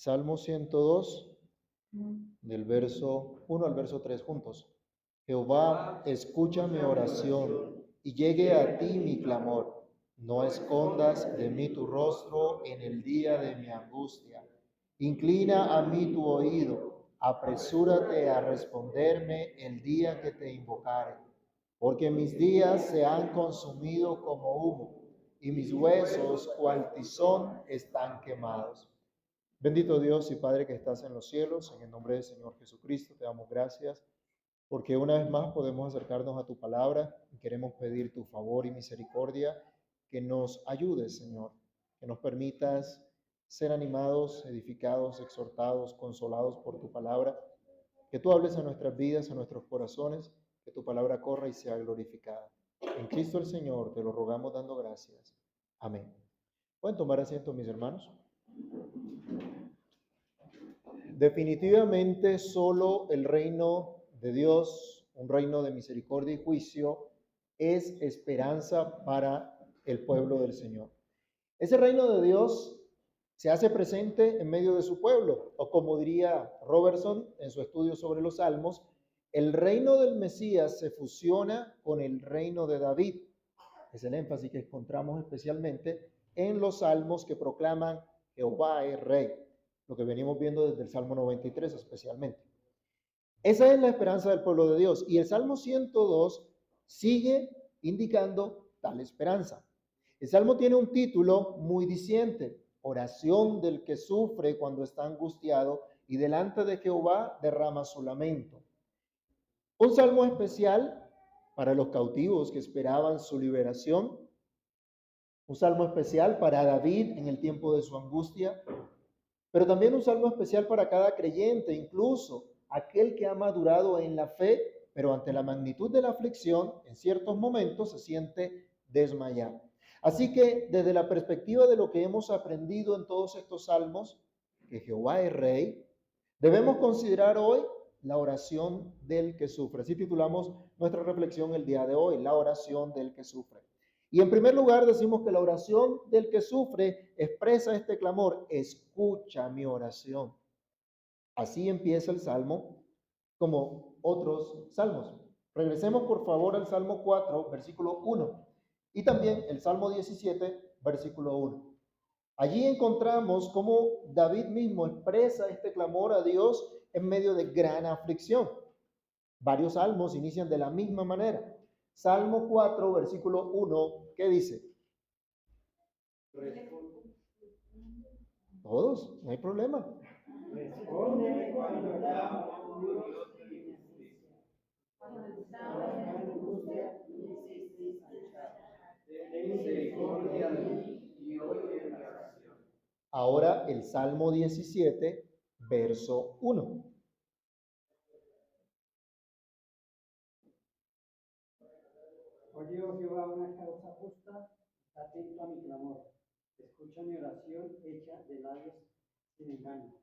Salmo 102, del verso 1 al verso 3 juntos. Jehová, escucha mi oración y llegue a ti mi clamor. No escondas de mí tu rostro en el día de mi angustia. Inclina a mí tu oído, apresúrate a responderme el día que te invocare. Porque mis días se han consumido como humo y mis huesos, cual tizón, están quemados. Bendito Dios y Padre que estás en los cielos, en el nombre del Señor Jesucristo, te damos gracias porque una vez más podemos acercarnos a tu palabra y queremos pedir tu favor y misericordia, que nos ayudes, Señor, que nos permitas ser animados, edificados, exhortados, consolados por tu palabra, que tú hables a nuestras vidas, a nuestros corazones, que tu palabra corra y sea glorificada. En Cristo el Señor te lo rogamos dando gracias. Amén. ¿Pueden tomar asiento, mis hermanos? Definitivamente solo el reino de Dios, un reino de misericordia y juicio, es esperanza para el pueblo del Señor. Ese reino de Dios se hace presente en medio de su pueblo, o como diría Robertson en su estudio sobre los Salmos, el reino del Mesías se fusiona con el reino de David. Es el énfasis que encontramos especialmente en los salmos que proclaman Jehová es rey, lo que venimos viendo desde el Salmo 93 especialmente. Esa es la esperanza del pueblo de Dios, y el Salmo 102 sigue indicando tal esperanza. El Salmo tiene un título muy diciente: oración del que sufre cuando está angustiado y delante de Jehová derrama su lamento. Un salmo especial para los cautivos que esperaban su liberación, un salmo especial para David en el tiempo de su angustia, pero también un salmo especial para cada creyente, incluso aquel que ha madurado en la fe, pero ante la magnitud de la aflicción, en ciertos momentos se siente desmayado. Así que desde la perspectiva de lo que hemos aprendido en todos estos salmos, que Jehová es rey, debemos considerar hoy la oración del que sufre. Así titulamos nuestra reflexión el día de hoy, la oración del que sufre. Y en primer lugar decimos que la oración del que sufre expresa este clamor: escucha mi oración. Así empieza el Salmo, como otros salmos. Regresemos por favor al Salmo 4, versículo 1, y también el Salmo 17, versículo 1. Allí encontramos cómo David mismo expresa este clamor a Dios en medio de gran aflicción. Varios salmos inician de la misma manera. Salmo 4, versículo 1, ¿qué dice? Todos, no hay problema. Responde cuando llamo, Dios mi justicia. Cuando estaba en angustia, me hiciste escuchar. Ten misericordia de mí y oye mi oración. Ahora el Salmo 17, verso 1. Oye, oh Jehová, una causa justa, está atento a mi clamor. Escucha mi oración hecha de labios sin engaño.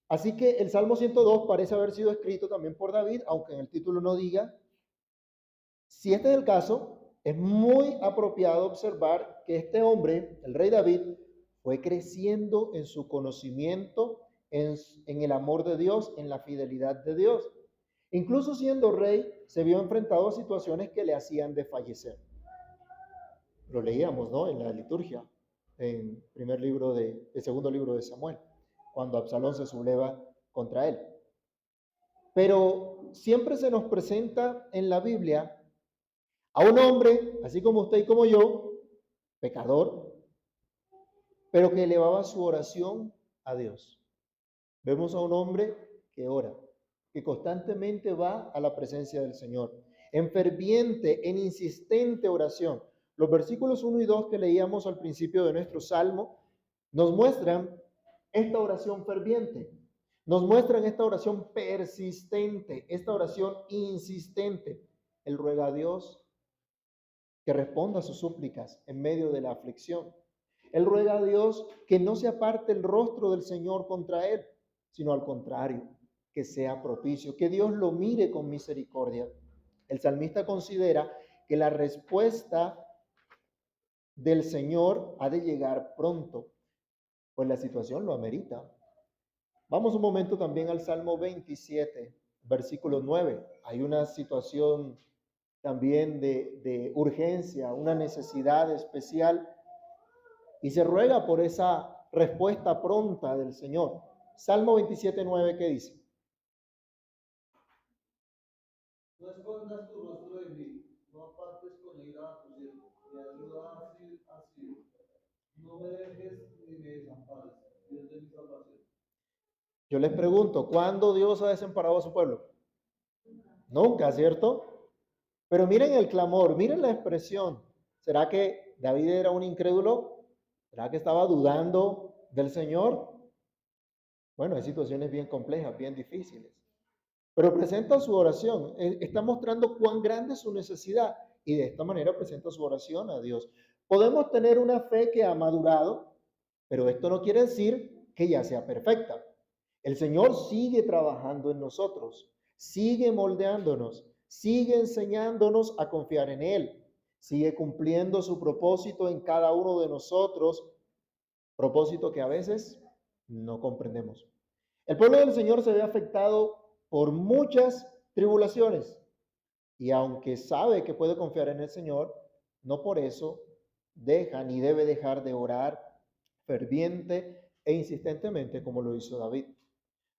Así que el Salmo 102 parece haber sido escrito también por David, aunque en el título no diga. Si este es el caso, es muy apropiado observar que este hombre, el rey David, fue creciendo en su conocimiento, en el amor de Dios, en la fidelidad de Dios. Incluso siendo rey, se vio enfrentado a situaciones que le hacían desfallecer. Lo leíamos, ¿no?, en la liturgia, en el segundo libro de Samuel, cuando Absalón se subleva contra él. Pero siempre se nos presenta en la Biblia a un hombre, así como usted y como yo, pecador, pero que elevaba su oración a Dios. Vemos a un hombre que ora, que constantemente va a la presencia del Señor, en ferviente, en insistente oración. Los versículos 1 y 2 que leíamos al principio de nuestro salmo nos muestran esta oración ferviente, nos muestran esta oración persistente, esta oración insistente. Él ruega a Dios que responda a sus súplicas en medio de la aflicción. Él ruega a Dios que no se aparte el rostro del Señor contra él, sino al contrario, que sea propicio, que Dios lo mire con misericordia. El salmista considera que la respuesta del Señor ha de llegar pronto. pues la situación lo amerita. Vamos un momento también al Salmo 27, versículo 9. Hay una situación también de urgencia, una necesidad especial, y se ruega por esa respuesta pronta del Señor. Salmo 27, 9, ¿qué dice? No escondas tu rostro de mí, no apartes con ira a tu siervo, mi ayuda ha sido. No me dejes ni me desampares, Dios de mi salvación. Yo les pregunto, ¿cuándo Dios ha desamparado a su pueblo? Nunca, ¿cierto? Pero miren el clamor, miren la expresión. ¿Será que David era un incrédulo? ¿Será que estaba dudando del Señor? Bueno, hay situaciones bien complejas, bien difíciles. Pero presenta su oración, está mostrando cuán grande es su necesidad y de esta manera presenta su oración a Dios. Podemos tener una fe que ha madurado, pero esto no quiere decir que ya sea perfecta. El Señor sigue trabajando en nosotros, sigue moldeándonos, sigue enseñándonos a confiar en Él, sigue cumpliendo su propósito en cada uno de nosotros, propósito que a veces no comprendemos. El pueblo del Señor se ve afectado por muchas tribulaciones y aunque sabe que puede confiar en el Señor, no por eso deja ni debe dejar de orar ferviente e insistentemente como lo hizo David.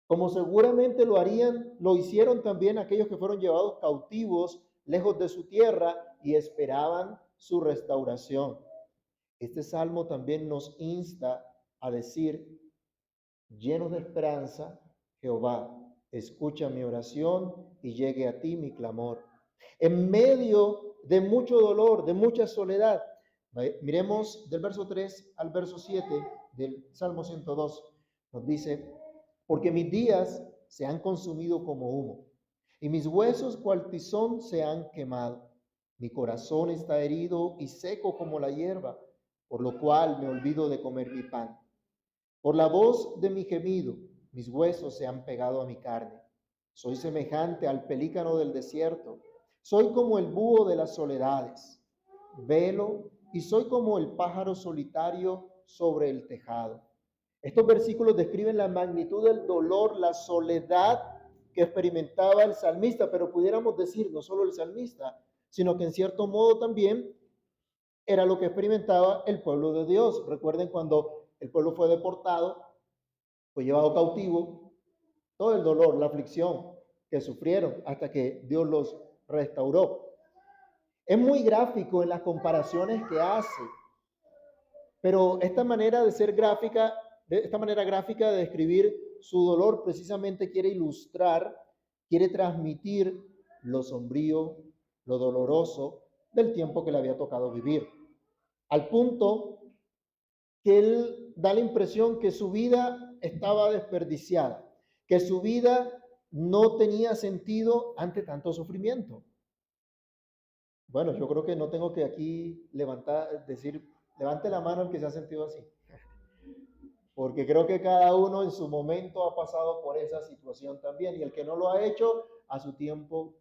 Como seguramente lo hicieron también aquellos que fueron llevados cautivos lejos de su tierra y esperaban su restauración. Este salmo también nos insta a decir, llenos de esperanza, Jehová, escucha mi oración y llegue a ti mi clamor. En medio de mucho dolor, de mucha soledad, miremos del verso 3 al verso 7 del Salmo 102, nos dice, porque mis días se han consumido como humo, y mis huesos cual tizón se han quemado. Mi corazón está herido y seco como la hierba, por lo cual me olvido de comer mi pan. Por la voz de mi gemido, mis huesos se han pegado a mi carne. Soy semejante al pelícano del desierto. Soy como el búho de las soledades. Velo y soy como el pájaro solitario sobre el tejado. Estos versículos describen la magnitud del dolor, la soledad que experimentaba el salmista, pero pudiéramos decir no solo el salmista, sino que en cierto modo también era lo que experimentaba el pueblo de Dios. Recuerden cuando el pueblo fue deportado, fue llevado cautivo, todo el dolor, la aflicción que sufrieron hasta que Dios los restauró. Es muy gráfico en las comparaciones que hace, pero esta manera de ser gráfica, esta manera gráfica de describir su dolor precisamente quiere ilustrar, quiere transmitir lo sombrío, lo doloroso del tiempo que le había tocado vivir. Al punto que él da la impresión que su vida estaba desperdiciada, que su vida no tenía sentido ante tanto sufrimiento. Bueno, yo creo que no tengo que aquí decir, levante la mano el que se ha sentido así, porque creo que cada uno en su momento ha pasado por esa situación también, y el que no lo ha hecho, a su tiempo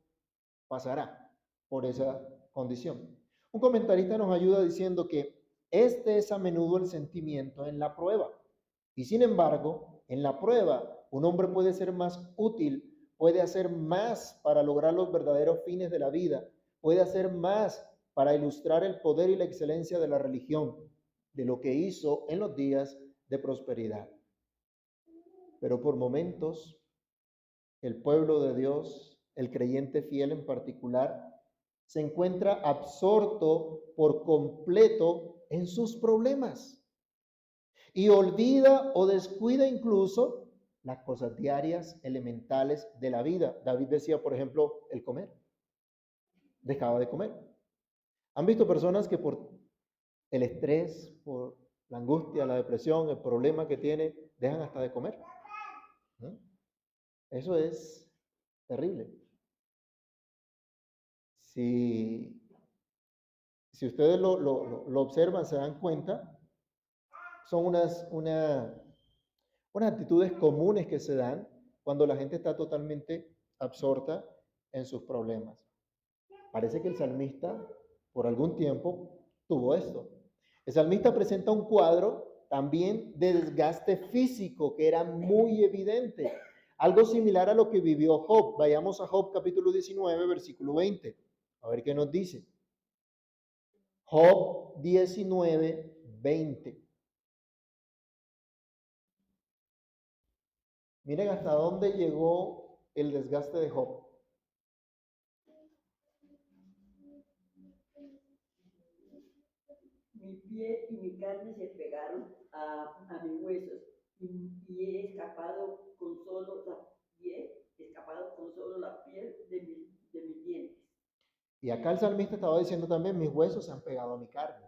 pasará por esa condición. Un comentarista nos ayuda diciendo que este es a menudo el sentimiento en la prueba. Y sin embargo, en la prueba, un hombre puede ser más útil, puede hacer más para lograr los verdaderos fines de la vida, puede hacer más para ilustrar el poder y la excelencia de la religión, de lo que hizo en los días de prosperidad. Pero por momentos, el pueblo de Dios, el creyente fiel en particular, se encuentra absorto por completo en sus problemas y olvida o descuida incluso las cosas diarias, elementales de la vida. David decía, por ejemplo, el comer. Dejaba de comer. ¿Han visto personas que por el estrés, por la angustia, la depresión, el problema que tiene, dejan hasta de comer? ¿No? Eso es terrible. Si ustedes lo observan, se dan cuenta, son unas actitudes comunes que se dan cuando la gente está totalmente absorta en sus problemas. Parece que el salmista, por algún tiempo, tuvo esto. El salmista presenta un cuadro también de desgaste físico que era muy evidente. Algo similar a lo que vivió Job. Vayamos a Job capítulo 19, versículo 20. A ver qué nos dice. Job 19, 20. Miren hasta dónde llegó el desgaste de Job. Mi pie y mi carne se pegaron a mis huesos y he escapado con solo la piel de mis dientes. Y acá el salmista estaba diciendo también, mis huesos se han pegado a mi carne.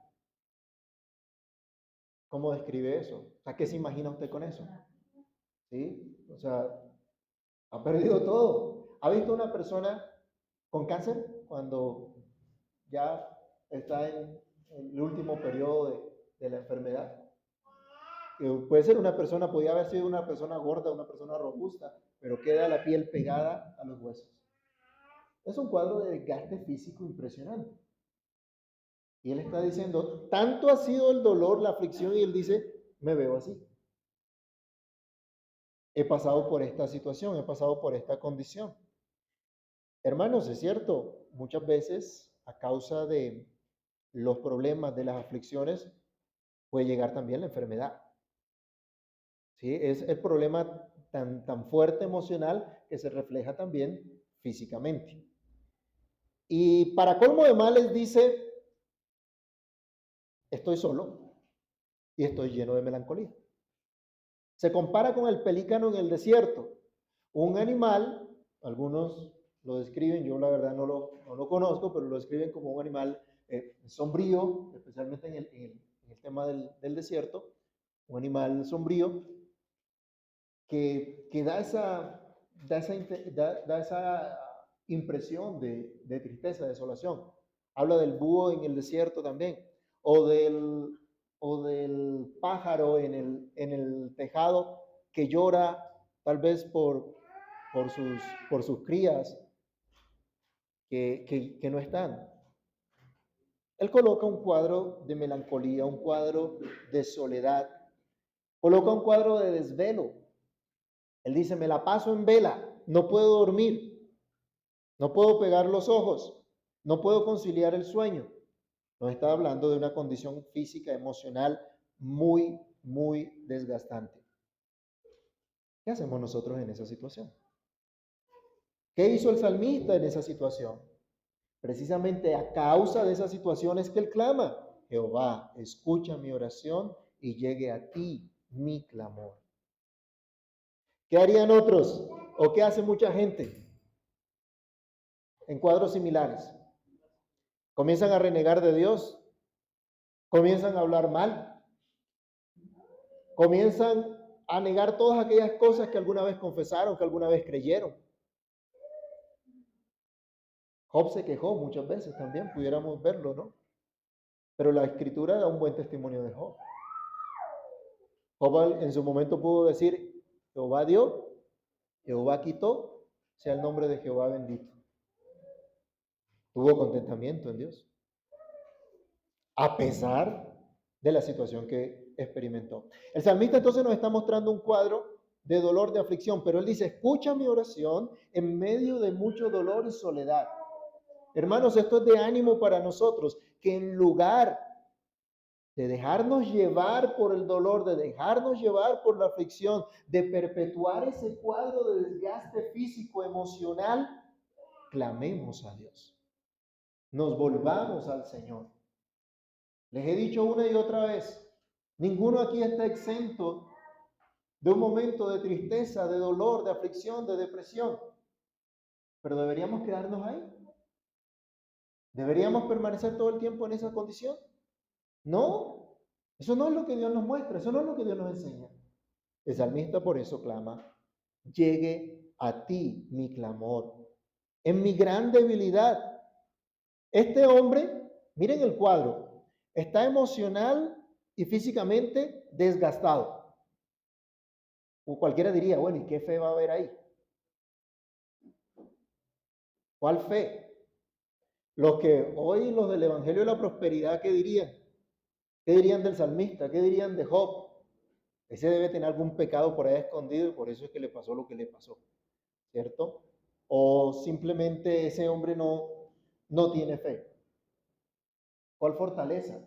¿Cómo describe eso? O sea, ¿qué se imagina usted con eso? ¿Sí? O sea, ha perdido todo. ¿Ha visto una persona con cáncer cuando ya está en el último periodo de la enfermedad? Puede ser una persona, podría haber sido una persona gorda, una persona robusta, pero queda la piel pegada a los huesos. Es un cuadro de desgaste físico impresionante. Y él está diciendo, tanto ha sido el dolor, la aflicción, y él dice, me veo así. He pasado por esta situación, he pasado por esta condición. Hermanos, es cierto, muchas veces a causa de los problemas, de las aflicciones, puede llegar también la enfermedad. ¿Sí? Es el problema tan fuerte emocional que se refleja también físicamente. Y para colmo de males dice, estoy solo y estoy lleno de melancolía. Se compara con el pelícano en el desierto, un animal, algunos lo describen, yo la verdad no lo conozco, pero lo describen como un animal sombrío, especialmente en el tema del desierto, un animal sombrío que da esa impresión de tristeza, de desolación. Habla del búho en el desierto también, o del pájaro en el tejado que llora tal vez por sus crías que no están. Él coloca un cuadro de melancolía, un cuadro de soledad, coloca un cuadro de desvelo. Él dice, me la paso en vela, no puedo dormir, no puedo pegar los ojos, no puedo conciliar el sueño. Nos está hablando de una condición física, emocional muy, muy desgastante. ¿Qué hacemos nosotros en esa situación? ¿Qué hizo el salmista en esa situación? Precisamente a causa de esa situación es que él clama, Jehová, escucha mi oración y llegue a ti mi clamor. ¿Qué harían otros? ¿O qué hace mucha gente en cuadros similares? Comienzan a renegar de Dios, comienzan a hablar mal, comienzan a negar todas aquellas cosas que alguna vez confesaron, que alguna vez creyeron. Job se quejó muchas veces también, pudiéramos verlo, ¿no? Pero la escritura da un buen testimonio de Job. Job en su momento pudo decir, Jehová dio, Jehová quitó, sea el nombre de Jehová bendito. Tuvo contentamiento en Dios, a pesar de la situación que experimentó. El salmista entonces nos está mostrando un cuadro de dolor, de aflicción, pero él dice, escucha mi oración en medio de mucho dolor y soledad. Hermanos, esto es de ánimo para nosotros, que en lugar de dejarnos llevar por el dolor, de dejarnos llevar por la aflicción, de perpetuar ese cuadro de desgaste físico, emocional, clamemos a Dios. Nos volvamos al Señor. Les he dicho una y otra vez, ninguno aquí está exento de un momento de tristeza, de dolor, de aflicción, de depresión. Pero deberíamos quedarnos ahí. ¿Deberíamos permanecer todo el tiempo en esa condición? No, eso no es lo que Dios nos muestra, eso no es lo que Dios nos enseña. El salmista por eso clama, llegue a ti mi clamor, en mi gran debilidad. Este hombre, miren el cuadro, está emocional y físicamente desgastado. O cualquiera diría, bueno, ¿y qué fe va a haber ahí? ¿Cuál fe? Los del Evangelio de la Prosperidad, ¿qué dirían? ¿Qué dirían del salmista? ¿Qué dirían de Job? Ese debe tener algún pecado por ahí escondido y por eso es que le pasó lo que le pasó, ¿cierto? O simplemente ese hombre no tiene fe. ¿Cuál fortaleza?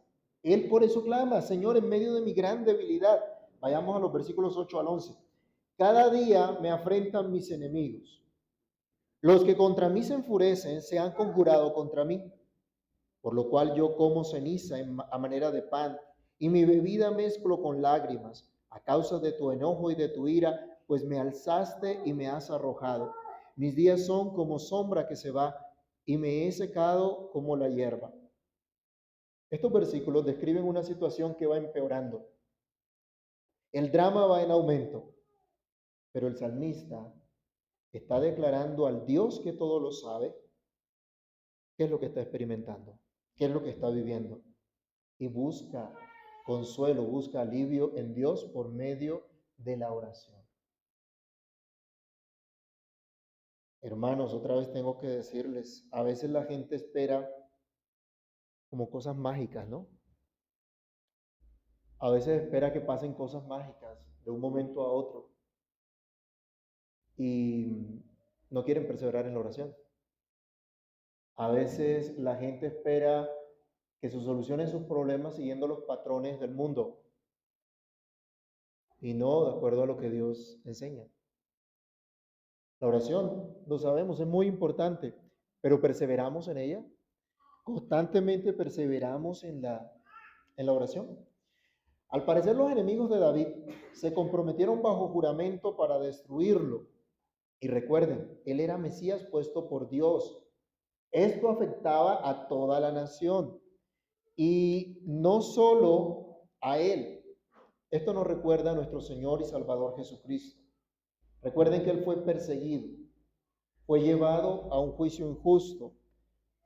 Él por eso clama, Señor, en medio de mi gran debilidad. Vayamos a los versículos 8 al 11. Cada día me afrentan mis enemigos. Los que contra mí se enfurecen se han conjurado contra mí, por lo cual yo como ceniza a manera de pan, y mi bebida mezclo con lágrimas, a causa de tu enojo y de tu ira, pues me alzaste y me has arrojado. Mis días son como sombra que se va, y me he secado como la hierba. Estos versículos describen una situación que va empeorando. El drama va en aumento, pero el salmista está declarando al Dios que todo lo sabe qué es lo que está experimentando, qué es lo que está viviendo. Y busca consuelo, busca alivio en Dios por medio de la oración. Hermanos, otra vez tengo que decirles, a veces la gente espera como cosas mágicas, ¿no? A veces espera que pasen cosas mágicas de un momento a otro y no quieren perseverar en la oración. A veces la gente espera que se solucionen sus problemas siguiendo los patrones del mundo y no de acuerdo a lo que Dios enseña. La oración, lo sabemos, es muy importante, pero perseveramos en ella. Constantemente perseveramos en la oración. Al parecer los enemigos de David se comprometieron bajo juramento para destruirlo. Y recuerden, él era Mesías puesto por Dios. Esto afectaba a toda la nación y no solo a él. Esto nos recuerda a nuestro Señor y Salvador Jesucristo. Recuerden que él fue perseguido, fue llevado a un juicio injusto.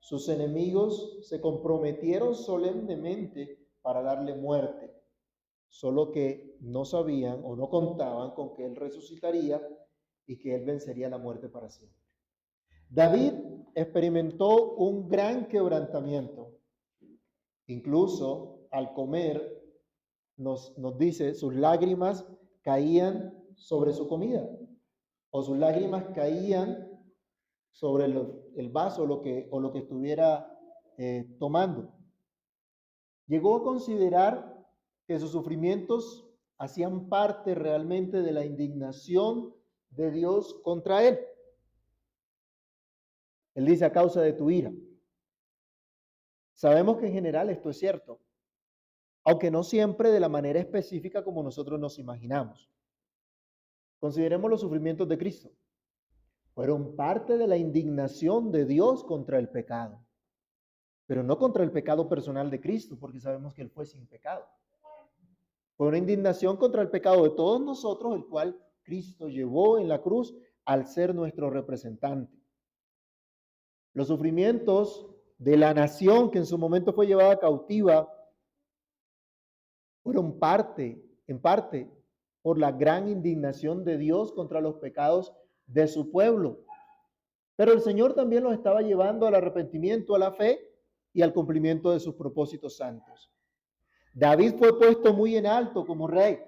Sus enemigos se comprometieron solemnemente para darle muerte, solo que no sabían o no contaban con que él resucitaría y que él vencería la muerte para siempre. David experimentó un gran quebrantamiento. Incluso al comer, nos dice, sus lágrimas caían sobre su comida, o sus lágrimas caían sobre el vaso o lo que estuviera tomando. Llegó a considerar que sus sufrimientos hacían parte realmente de la indignación de Dios contra él. Él dice, a causa de tu ira. Sabemos que en general esto es cierto, aunque no siempre de la manera específica como nosotros nos imaginamos. Consideremos los sufrimientos de Cristo. Fueron parte de la indignación de Dios contra el pecado, pero no contra el pecado personal de Cristo, porque sabemos que Él fue sin pecado. Fue una indignación contra el pecado de todos nosotros, el cual Cristo llevó en la cruz al ser nuestro representante. Los sufrimientos de la nación que en su momento fue llevada cautiva fueron en parte, por la gran indignación de Dios contra los pecados de su pueblo. Pero el Señor también los estaba llevando al arrepentimiento, a la fe y al cumplimiento de sus propósitos santos. David fue puesto muy en alto como rey,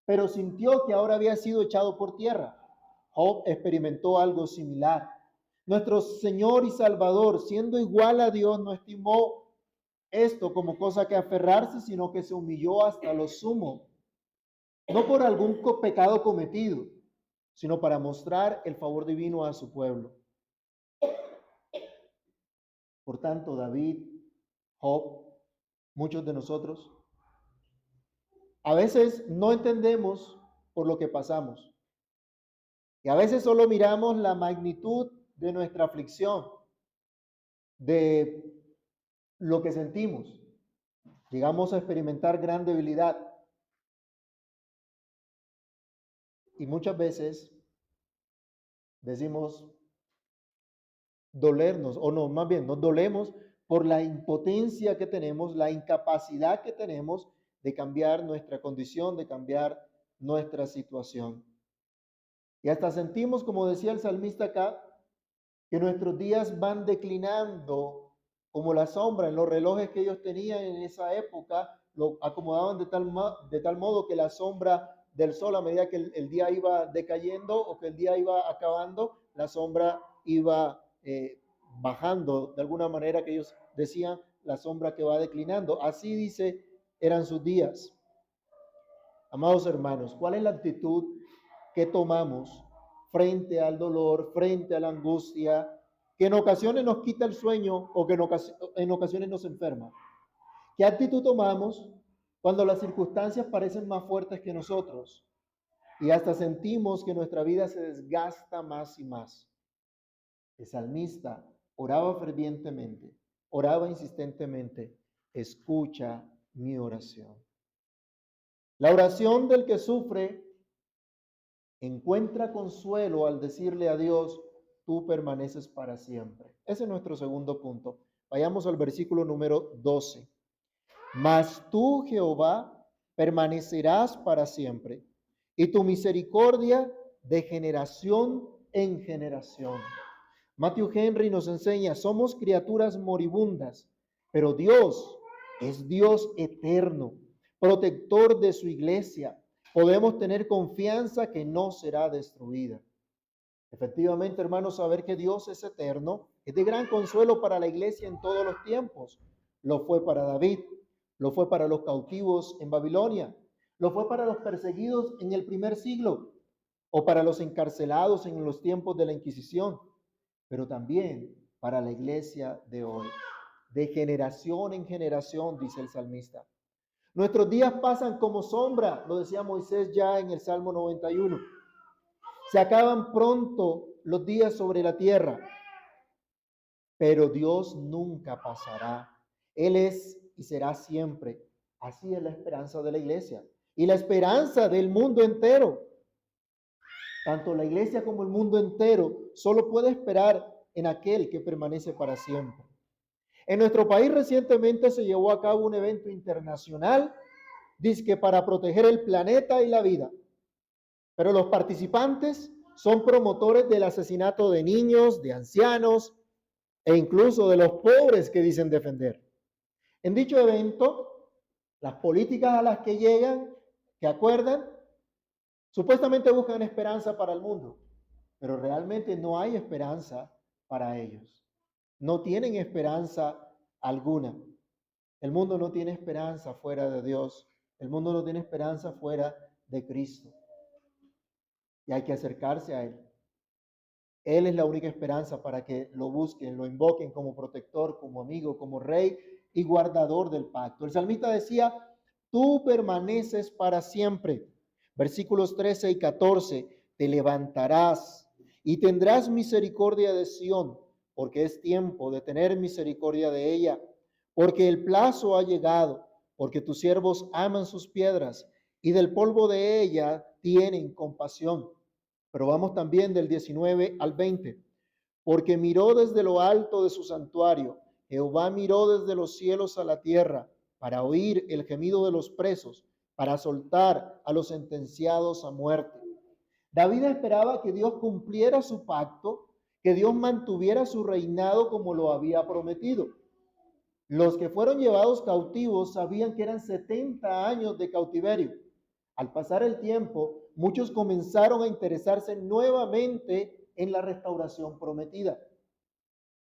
pero sintió que ahora había sido echado por tierra. Job experimentó algo similar. Nuestro Señor y Salvador, siendo igual a Dios, no estimó esto como cosa que aferrarse, sino que se humilló hasta lo sumo, no por algún pecado cometido, sino para mostrar el favor divino a su pueblo. Por tanto, David, Job, muchos de nosotros, a veces no entendemos por lo que pasamos. Y a veces solo miramos la magnitud de nuestra aflicción, de lo que sentimos. Llegamos a experimentar gran debilidad. Y muchas veces decimos dolernos, o no, más bien nos dolemos por la impotencia que tenemos, la incapacidad que tenemos de cambiar nuestra condición, de cambiar nuestra situación. Y hasta sentimos, como decía el salmista acá, que nuestros días van declinando como la sombra. En los relojes que ellos tenían en esa época, lo acomodaban de tal modo que la sombra del sol, a medida que el día iba decayendo o que el día iba acabando, la sombra iba bajando, de alguna manera que ellos decían, la sombra que va declinando. Así dice, eran sus días. Amados hermanos, ¿cuál es la actitud que tomamos frente al dolor, frente a la angustia, que en ocasiones nos quita el sueño o que en ocasiones nos enferma? ¿Qué actitud tomamos cuando las circunstancias parecen más fuertes que nosotros y hasta sentimos que nuestra vida se desgasta más y más? El salmista oraba fervientemente, oraba insistentemente: escucha mi oración. La oración del que sufre encuentra consuelo al decirle a Dios: tú permaneces para siempre. Ese es nuestro segundo punto. Vayamos al versículo número 12. Mas tú, Jehová, permanecerás para siempre, y tu misericordia de generación en generación. Matthew Henry nos enseña: somos criaturas moribundas, pero Dios es Dios eterno, protector de su iglesia. Podemos tener confianza que no será destruida. Efectivamente, hermanos, saber que Dios es eterno es de gran consuelo para la iglesia en todos los tiempos. Lo fue para David, lo fue para los cautivos en Babilonia, lo fue para los perseguidos en el primer siglo o para los encarcelados en los tiempos de la Inquisición, pero también para la iglesia de hoy. De generación en generación, dice el salmista. Nuestros días pasan como sombra, lo decía Moisés ya en el Salmo 91. Se acaban pronto los días sobre la tierra, pero Dios nunca pasará. Él es y será siempre. Así es la esperanza de la iglesia y la esperanza del mundo entero. Tanto la iglesia como el mundo entero solo puede esperar en aquel que permanece para siempre. En nuestro país recientemente se llevó a cabo un evento internacional, dizque para proteger el planeta y la vida. Pero los participantes son promotores del asesinato de niños, de ancianos e incluso de los pobres que dicen defender. En dicho evento, las políticas a las que llegan, que acuerdan, supuestamente buscan esperanza para el mundo, pero realmente no hay esperanza para ellos. No tienen esperanza alguna. El mundo no tiene esperanza fuera de Dios. El mundo no tiene esperanza fuera de Cristo. Y hay que acercarse a Él. Él es la única esperanza para que lo busquen, lo invoquen como protector, como amigo, como rey y guardador del pacto. El salmista decía: tú permaneces para siempre. Versículos 13 y 14: te levantarás y tendrás misericordia de Sión, porque es tiempo de tener misericordia de ella, porque el plazo ha llegado, porque tus siervos aman sus piedras y del polvo de ella tienen compasión. Pero vamos también del 19 al 20. Porque miró desde lo alto de su santuario, Jehová miró desde los cielos a la tierra, para oír el gemido de los presos, para soltar a los sentenciados a muerte. David esperaba que Dios cumpliera su pacto, que Dios mantuviera su reinado como lo había prometido. Los que fueron llevados cautivos sabían que eran 70 años de cautiverio. Al pasar el tiempo, muchos comenzaron a interesarse nuevamente en la restauración prometida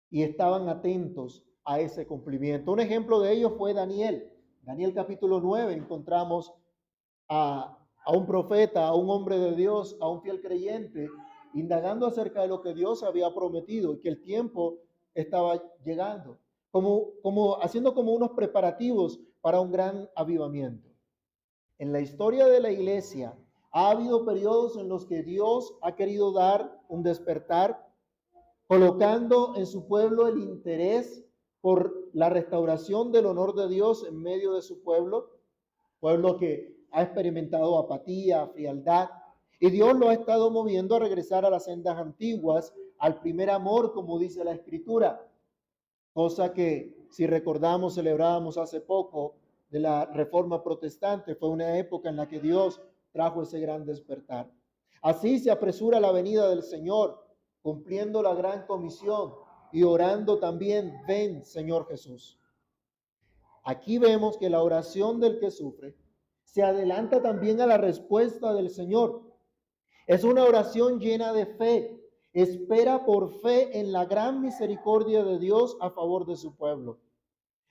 y estaban atentos a ese cumplimiento. Un ejemplo de ello fue Daniel. Daniel capítulo 9 encontramos a un profeta, a un hombre de Dios, a un fiel creyente, indagando acerca de lo que Dios había prometido y que el tiempo estaba llegando, haciendo como unos preparativos para un gran avivamiento. En la historia de la iglesia ha habido periodos en los que Dios ha querido dar un despertar, colocando en su pueblo el interés por la restauración del honor de Dios en medio de su pueblo que ha experimentado apatía, frialdad, y Dios lo ha estado moviendo a regresar a las sendas antiguas, al primer amor, como dice la Escritura, cosa que, si recordamos, celebrábamos hace poco de la Reforma Protestante. Fue una época en la que Dios trajo ese gran despertar. Así se apresura la venida del Señor, cumpliendo la gran comisión y orando también: ven, Señor Jesús. Aquí vemos que la oración del que sufre se adelanta también a la respuesta del Señor. Es una oración llena de fe. Espera por fe en la gran misericordia de Dios a favor de su pueblo.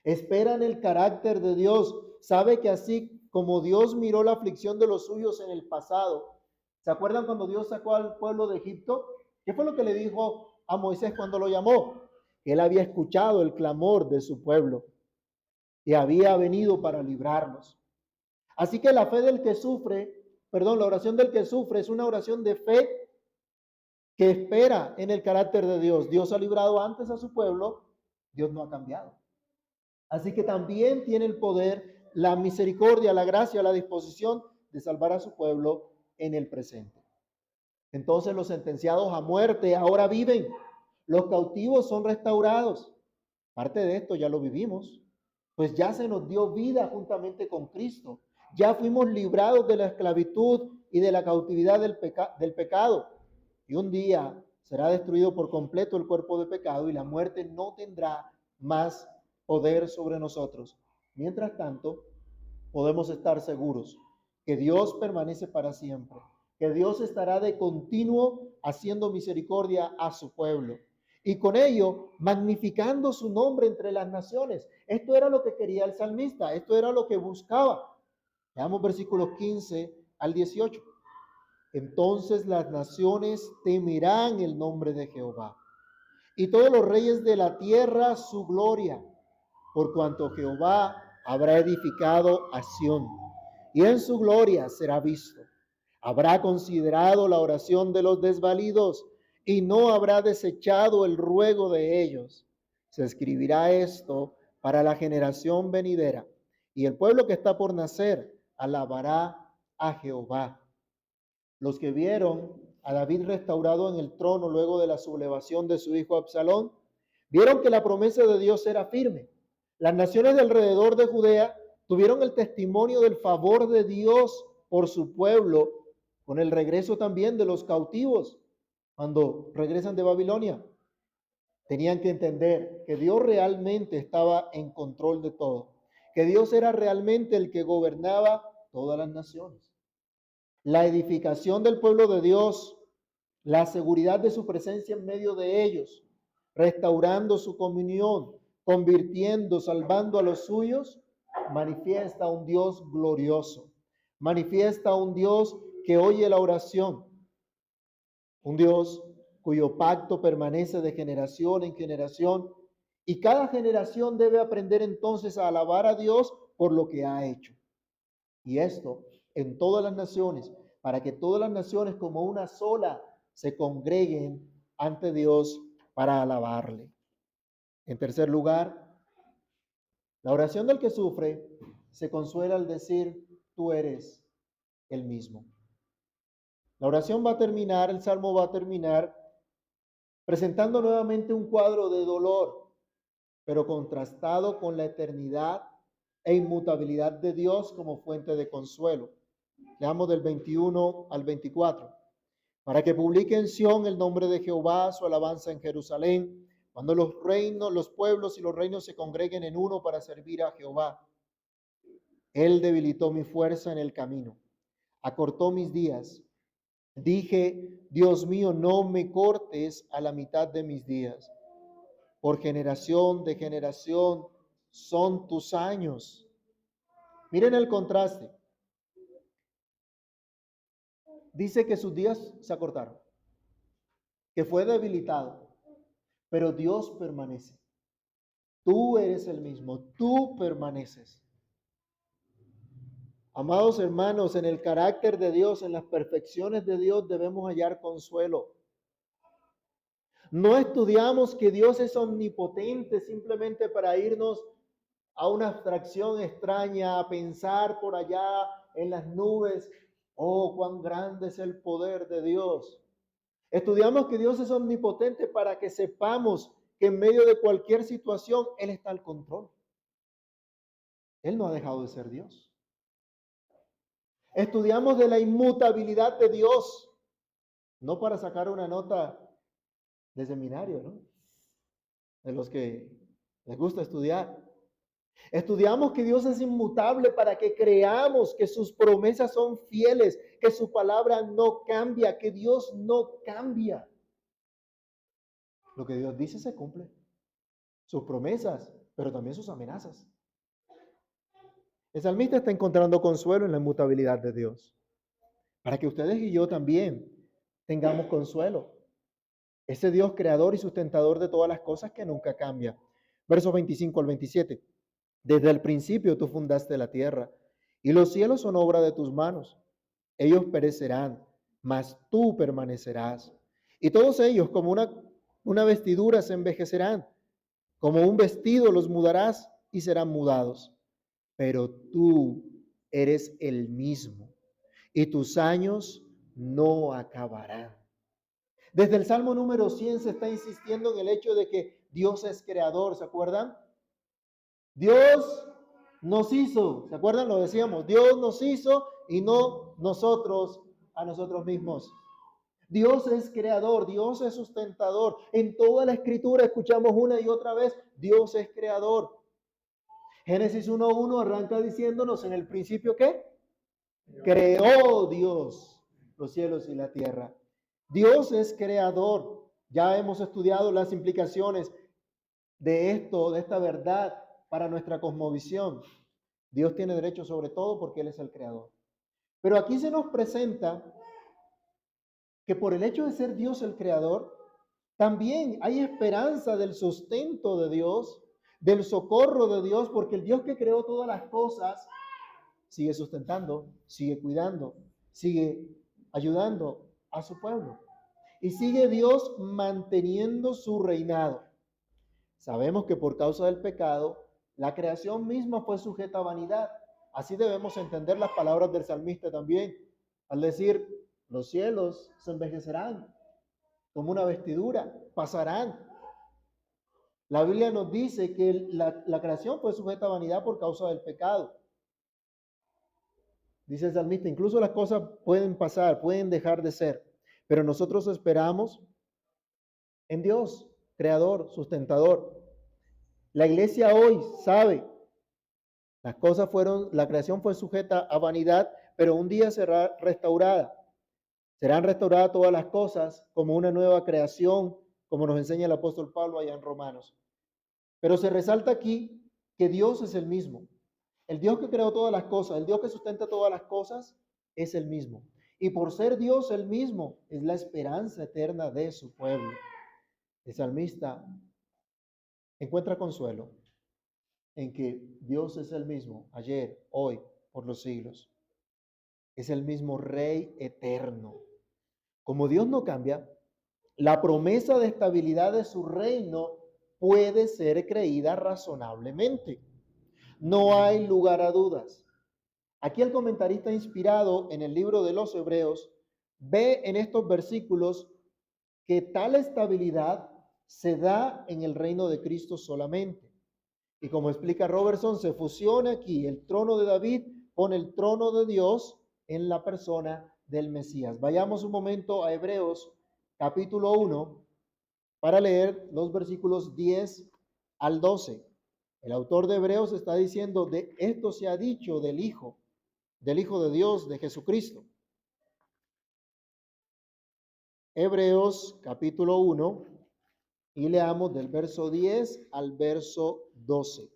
Espera en el carácter de Dios. Sabe que así como Dios miró la aflicción de los suyos en el pasado. ¿Se acuerdan cuando Dios sacó al pueblo de Egipto? ¿Qué fue lo que le dijo a Moisés cuando lo llamó? Que él había escuchado el clamor de su pueblo y había venido para librarlos. Así que la fe del que sufre, la oración del que sufre es una oración de fe que espera en el carácter de Dios. Dios ha librado antes a su pueblo, Dios no ha cambiado. Así que también tiene el poder, la misericordia, la gracia, la disposición de salvar a su pueblo en el presente. Entonces los sentenciados a muerte ahora viven, los cautivos son restaurados. Parte de esto ya lo vivimos, pues ya se nos dio vida juntamente con Cristo. Ya fuimos librados de la esclavitud y de la cautividad del pecado. Y un día será destruido por completo el cuerpo de pecado y la muerte no tendrá más poder sobre nosotros. Mientras tanto, podemos estar seguros que Dios permanece para siempre, que Dios estará de continuo haciendo misericordia a su pueblo y con ello magnificando su nombre entre las naciones. Esto era lo que quería el salmista, esto era lo que buscaba. Veamos versículos 15 al 18. Entonces las naciones temerán el nombre de Jehová y todos los reyes de la tierra su gloria, por cuanto Jehová habrá edificado a Sión, y en su gloria será visto. Habrá considerado la oración de los desvalidos, y no habrá desechado el ruego de ellos. Se escribirá esto para la generación venidera, y el pueblo que está por nacer alabará a Jehová. Los que vieron a David restaurado en el trono luego de la sublevación de su hijo Absalón, vieron que la promesa de Dios era firme. Las naciones de alrededor de Judea tuvieron el testimonio del favor de Dios por su pueblo, con el regreso también de los cautivos, cuando regresan de Babilonia. Tenían que entender que Dios realmente estaba en control de todo, que Dios era realmente el que gobernaba todas las naciones. La edificación del pueblo de Dios, la seguridad de su presencia en medio de ellos, restaurando su comunión, convirtiendo, salvando a los suyos, manifiesta un Dios glorioso, manifiesta un Dios que oye la oración, un Dios cuyo pacto permanece de generación en generación, y cada generación debe aprender entonces a alabar a Dios por lo que ha hecho. Y esto en todas las naciones, para que todas las naciones como una sola se congreguen ante Dios para alabarle. En tercer lugar, la oración del que sufre se consuela al decir, tú eres el mismo. La oración va a terminar, el salmo va a terminar presentando nuevamente un cuadro de dolor, pero contrastado con la eternidad e inmutabilidad de Dios como fuente de consuelo. Leamos del 21 al 24. Para que publique en Sión el nombre de Jehová, su alabanza en Jerusalén, cuando los reinos, los pueblos y los reinos se congreguen en uno para servir a Jehová. Él debilitó mi fuerza en el camino, acortó mis días. Dije, Dios mío, no me cortes a la mitad de mis días. Por generación de generación son tus años. Miren el contraste. Dice que sus días se acortaron, que fue debilitado, pero Dios permanece. Tú eres el mismo, tú permaneces. Amados hermanos, en el carácter de Dios, en las perfecciones de Dios debemos hallar consuelo. No estudiamos que Dios es omnipotente simplemente para irnos a una abstracción extraña, a pensar por allá en las nubes, oh, cuán grande es el poder de Dios. Estudiamos que Dios es omnipotente para que sepamos que en medio de cualquier situación Él está al control. Él no ha dejado de ser Dios. Estudiamos de la inmutabilidad de Dios, no para sacar una nota de seminario, ¿no? De los que les gusta estudiar. Estudiamos que Dios es inmutable para que creamos que sus promesas son fieles, que su palabra no cambia, que Dios no cambia. Lo que Dios dice se cumple. Sus promesas, pero también sus amenazas. El salmista está encontrando consuelo en la inmutabilidad de Dios, para que ustedes y yo también tengamos consuelo. Ese Dios creador y sustentador de todas las cosas que nunca cambia. Versos 25 al 27. Desde el principio tú fundaste la tierra, y los cielos son obra de tus manos. Ellos perecerán, mas tú permanecerás. Y todos ellos como una vestidura se envejecerán, como un vestido los mudarás y serán mudados. Pero tú eres el mismo, y tus años no acabarán. Desde el Salmo número 100 se está insistiendo en el hecho de que Dios es creador, ¿se acuerdan? Dios nos hizo, ¿se acuerdan? Lo decíamos, Dios nos hizo y no nosotros a nosotros mismos. Dios es creador, Dios es sustentador. En toda la escritura escuchamos una y otra vez, Dios es creador. Génesis 1:1 arranca diciéndonos en el principio ¿qué? Creó Dios los cielos y la tierra. Dios es creador. Ya hemos estudiado las implicaciones de esto, de esta verdad para nuestra cosmovisión. Dios tiene derecho sobre todo porque Él es el creador. Pero aquí se nos presenta que por el hecho de ser Dios el creador, también hay esperanza del sustento de Dios, del socorro de Dios, porque el Dios que creó todas las cosas sigue sustentando, sigue cuidando, sigue ayudando a su pueblo. Y sigue Dios manteniendo su reinado. Sabemos que por causa del pecado, la creación misma fue sujeta a vanidad. Así debemos entender las palabras del salmista también, al decir, los cielos se envejecerán como una vestidura, pasarán. La Biblia nos dice que la creación fue sujeta a vanidad por causa del pecado. Dice el salmista, incluso las cosas pueden pasar, pueden dejar de ser, pero nosotros esperamos en Dios, creador, sustentador. La iglesia hoy sabe, la creación fue sujeta a vanidad, pero un día será restaurada. Serán restauradas todas las cosas como una nueva creación, como nos enseña el apóstol Pablo allá en Romanos. Pero se resalta aquí que Dios es el mismo. El Dios que creó todas las cosas, el Dios que sustenta todas las cosas, es el mismo. Y por ser Dios el mismo, es la esperanza eterna de su pueblo. El salmista encuentra consuelo en que Dios es el mismo, ayer, hoy, por los siglos. Es el mismo Rey eterno. Como Dios no cambia, la promesa de estabilidad de su reino puede ser creída razonablemente. No hay lugar a dudas. Aquí el comentarista inspirado en el libro de los Hebreos ve en estos versículos que tal estabilidad se da en el reino de Cristo solamente. Y como explica Robertson, se fusiona aquí el trono de David con el trono de Dios en la persona del Mesías. Vayamos un momento a Hebreos capítulo 1 para leer los versículos 10 al 12. El autor de Hebreos está diciendo, de esto se ha dicho del Hijo de Dios, de Jesucristo. Hebreos capítulo 1 y leamos del verso 10 al verso 12.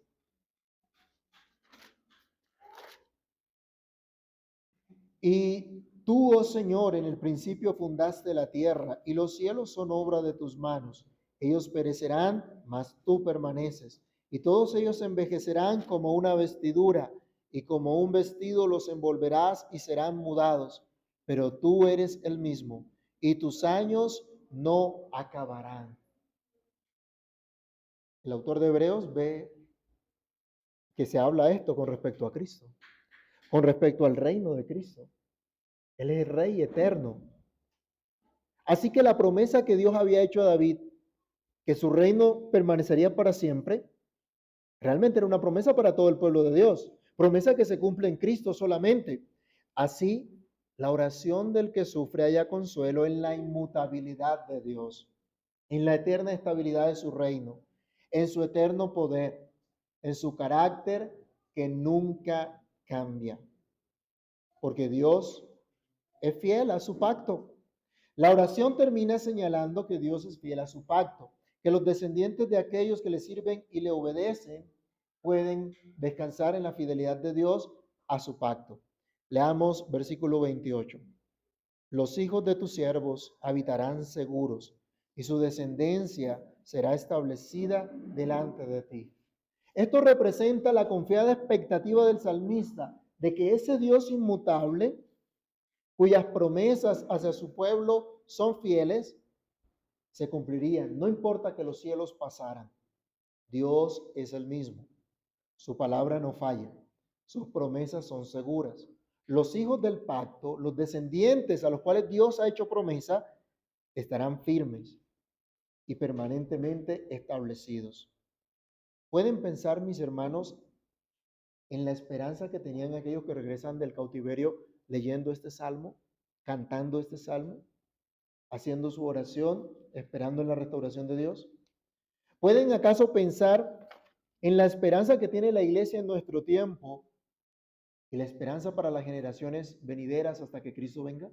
Y tú, oh Señor, en el principio fundaste la tierra, y los cielos son obra de tus manos. Ellos perecerán, mas tú permaneces. Y todos ellos envejecerán como una vestidura, y como un vestido los envolverás y serán mudados. Pero tú eres el mismo, y tus años no acabarán. El autor de Hebreos ve que se habla esto con respecto a Cristo, con respecto al reino de Cristo. Él es el Rey eterno. Así que la promesa que Dios había hecho a David, que su reino permanecería para siempre, realmente era una promesa para todo el pueblo de Dios. Promesa que se cumple en Cristo solamente. Así, la oración del que sufre haya consuelo en la inmutabilidad de Dios, en la eterna estabilidad de su reino, en su eterno poder. en su carácter que nunca cambia, porque Dios es fiel a su pacto. La oración termina señalando que Dios es fiel a su pacto, que los descendientes de aquellos que le sirven y le obedecen pueden descansar en la fidelidad de Dios a su pacto. Leamos versículo 28. Los hijos de tus siervos habitarán seguros y su descendencia será establecida delante de ti. Esto representa la confiada expectativa del salmista de que ese Dios inmutable, cuyas promesas hacia su pueblo son fieles, se cumplirían. No importa que los cielos pasaran. Dios es el mismo. Su palabra no falla. Sus promesas son seguras. Los hijos del pacto, los descendientes a los cuales Dios ha hecho promesa, estarán firmes y permanentemente establecidos. ¿Pueden pensar, mis hermanos, en la esperanza que tenían aquellos que regresan del cautiverio leyendo este salmo, cantando este salmo, haciendo su oración, esperando en la restauración de Dios? ¿Pueden acaso pensar en la esperanza que tiene la iglesia en nuestro tiempo y la esperanza para las generaciones venideras hasta que Cristo venga?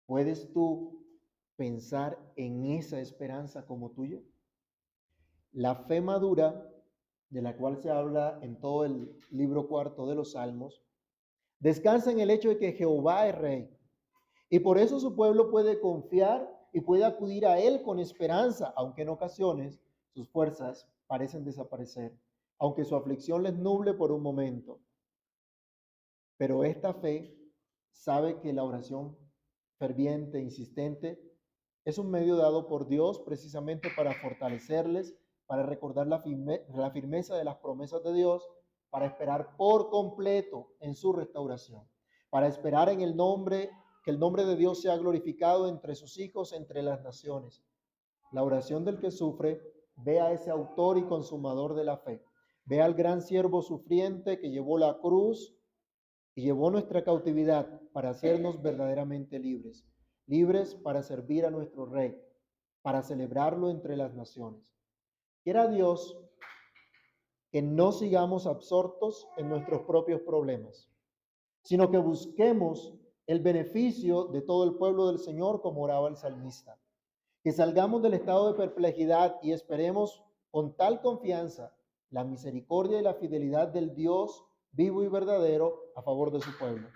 ¿Puedes tú pensar en esa esperanza como tuya? La fe madura, de la cual se habla en todo el libro cuarto de los Salmos, descansa en el hecho de que Jehová es rey. Y por eso su pueblo puede confiar y puede acudir a él con esperanza, aunque en ocasiones sus fuerzas parecen desaparecer, aunque su aflicción les nuble por un momento. Pero esta fe sabe que la oración ferviente, insistente, es un medio dado por Dios precisamente para fortalecerles, para recordar la firmeza de las promesas de Dios, para esperar por completo en su restauración, para esperar en el nombre, que el nombre de Dios sea glorificado entre sus hijos, entre las naciones. La oración del que sufre ve a ese autor y consumador de la fe, ve al gran siervo sufriente que llevó la cruz y llevó nuestra cautividad para hacernos verdaderamente libres, libres para servir a nuestro Rey, para celebrarlo entre las naciones. Quiera Dios que no sigamos absortos en nuestros propios problemas, sino que busquemos el beneficio de todo el pueblo del Señor, como oraba el salmista. Que salgamos del estado de perplejidad y esperemos con tal confianza la misericordia y la fidelidad del Dios vivo y verdadero a favor de su pueblo.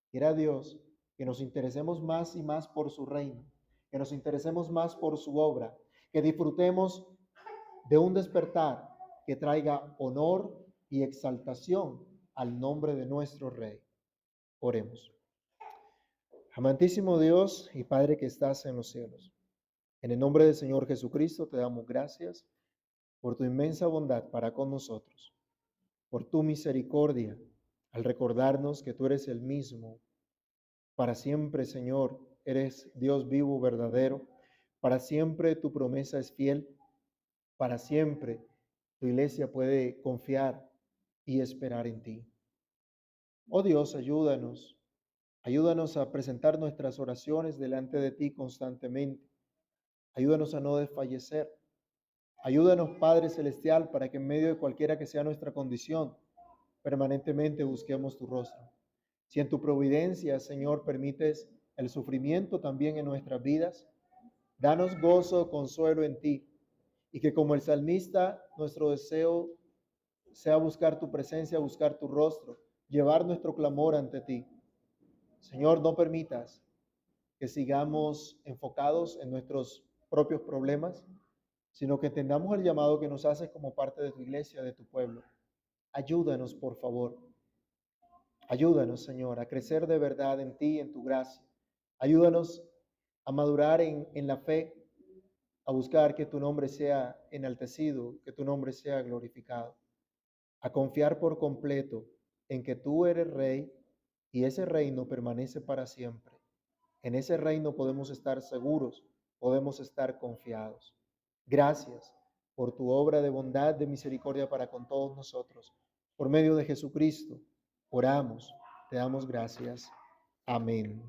Quiera Dios que nos interesemos más y más por su reino, que nos interesemos más por su obra, que disfrutemos de un despertar que traiga honor y exaltación al nombre de nuestro Rey. Oremos. Amantísimo Dios y Padre que estás en los cielos, en el nombre del Señor Jesucristo te damos gracias por tu inmensa bondad para con nosotros, por tu misericordia al recordarnos que tú eres el mismo. Para siempre, Señor, eres Dios vivo, verdadero. Para siempre tu promesa es fiel. Para siempre tu iglesia puede confiar y esperar en ti. Oh Dios, ayúdanos. Ayúdanos a presentar nuestras oraciones delante de ti constantemente. Ayúdanos a no desfallecer. Ayúdanos, Padre Celestial, para que en medio de cualquiera que sea nuestra condición, permanentemente busquemos tu rostro. Si en tu providencia, Señor, permites el sufrimiento también en nuestras vidas, danos gozo, consuelo en ti, y que como el salmista, nuestro deseo sea buscar tu presencia, buscar tu rostro, llevar nuestro clamor ante ti. Señor, no permitas que sigamos enfocados en nuestros propios problemas, sino que entendamos el llamado que nos haces como parte de tu iglesia, de tu pueblo. Ayúdanos, por favor. Ayúdanos, Señor, a crecer de verdad en ti, en tu gracia. Ayúdanos a madurar en la fe, a buscar que tu nombre sea enaltecido, que tu nombre sea glorificado, a confiar por completo en que tú eres Rey y ese reino permanece para siempre. En ese reino podemos estar seguros, podemos estar confiados. Gracias por tu obra de bondad, de misericordia para con todos nosotros. Por medio de Jesucristo, oramos, te damos gracias. Amén.